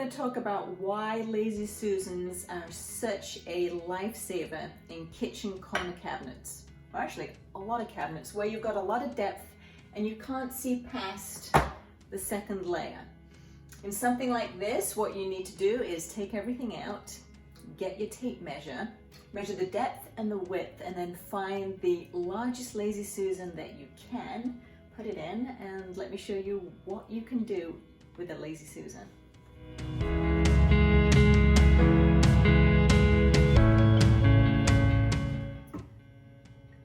going to talk about why Lazy Susans are such a lifesaver in kitchen corner cabinets, or actually a lot of cabinets where you've got a lot of depth and you can't see past the second layer. In something like this, what you need to do is take everything out, get your tape measure, measure the depth and the width, and then find the largest Lazy Susan that you can, put it in, and let me show you what you can do with a Lazy Susan.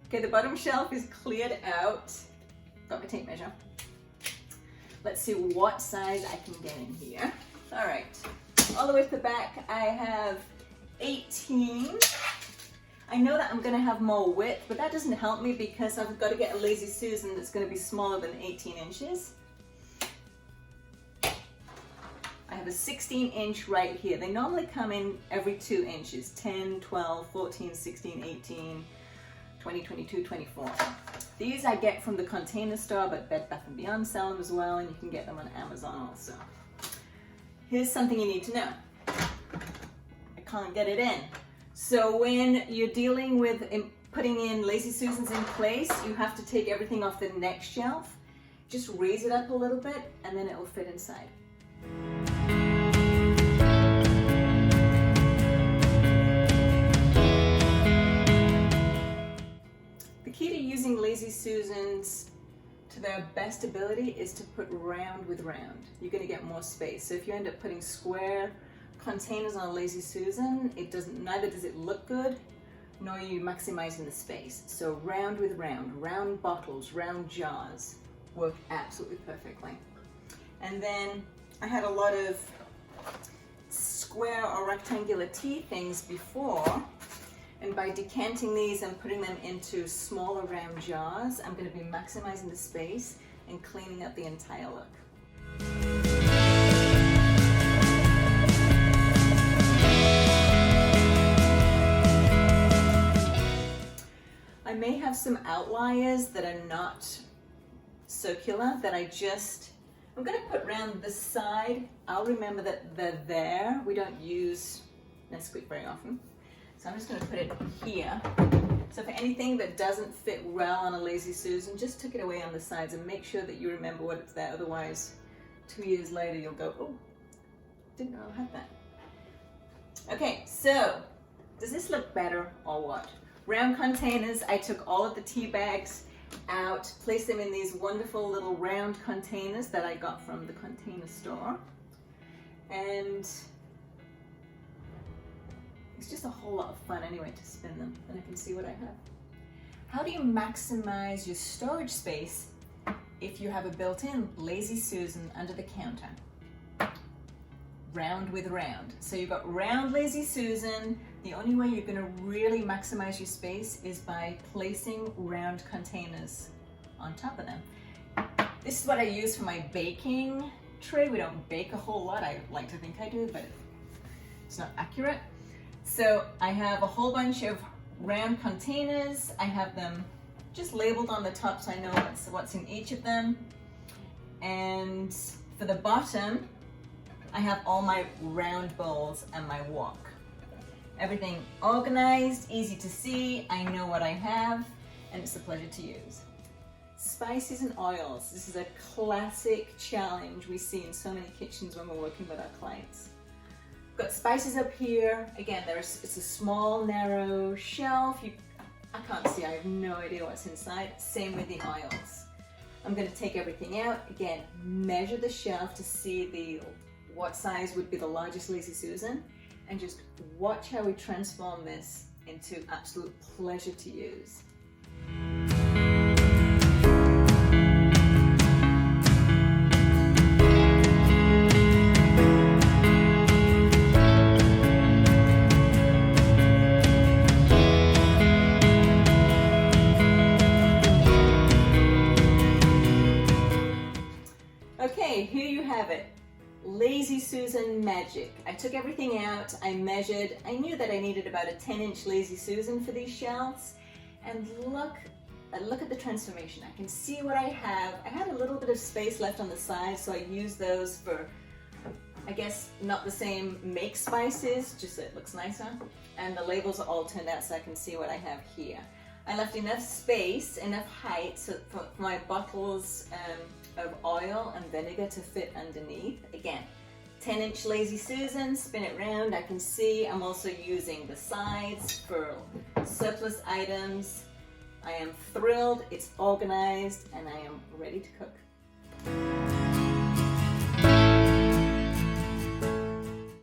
Okay, the bottom shelf is cleared out. Got my tape measure. Let's see what size I can get in here. All right, all the way to the back, I have 18. I know that I'm gonna have more width, but that doesn't help me because I've got to get a Lazy Susan that's gonna be smaller than 18 inches. I have a 16-inch right here. They normally come in every 2 inches, 10, 12, 14, 16, 18, 20, 22, 24. These I get from the Container Store, but Bed Bath & Beyond sell them as well, and you can get them on Amazon also. Here's something you need to know. I can't get it in. So when you're dealing with putting in Lazy Susans in place, you have to take everything off the next shelf. Just raise it up a little bit, and then it will fit inside. The key to using Lazy Susans to their best ability is to put round with round. You're going to get more space. So if you end up putting square containers on a Lazy Susan, neither does it look good, nor are you maximizing the space. So round with round, round bottles, round jars work absolutely perfectly. And then I had a lot of square or rectangular tea things before, and by decanting these and putting them into smaller round jars, I'm going to be maximizing the space and cleaning up the entire look. I may have some outliers that are not circular that I'm going to put around the side. I'll remember that they're there. We don't use Nesquik very often. So I'm just going to put it here. So for anything that doesn't fit well on a Lazy Susan, just tuck it away on the sides and make sure that you remember what it's there. Otherwise, 2 years later, you'll go, oh, didn't know I had that. Okay, so does this look better or what? Round containers, I took all of the tea bags out, placed them in these wonderful little round containers that I got from the Container Store. And it's just a whole lot of fun anyway to spin them, and I can see what I have. How do you maximize your storage space if you have a built-in Lazy Susan under the counter? Round with round. So you've got round Lazy Susan. The only way you're going to really maximize your space is by placing round containers on top of them. This is what I use for my baking tray. We don't bake a whole lot. I like to think I do, but it's not accurate. So I have a whole bunch of round containers. I have them just labeled on the top so I know what's in each of them. And for the bottom, I have all my round bowls and my wok. Everything organized, easy to see. I know what I have, and it's a pleasure to use. Spices and oils. This is a classic challenge we see in so many kitchens when we're working with our clients. Got spices up here. Again, it's a small, narrow shelf. I can't see, I have no idea what's inside. Same with the oils. I'm going to take everything out. Again, measure the shelf to see what size would be the largest Lazy Susan, and just watch how we transform this into absolute pleasure to use. Okay, here you have it. Lazy Susan magic. I took everything out, I measured, I knew that I needed about a 10-inch Lazy Susan for these shelves, and look at the transformation. I can see what I have. I had a little bit of space left on the side, so I used those for I guess not the same make spices, just so it looks nicer. And the labels are all turned out so I can see what I have here. I left enough space, enough height so for my bottles of oil and vinegar to fit underneath. Again, 10-inch Lazy Susan, spin it round. I can see I'm also using the sides for surplus items. I am thrilled, it's organized, and I am ready to cook.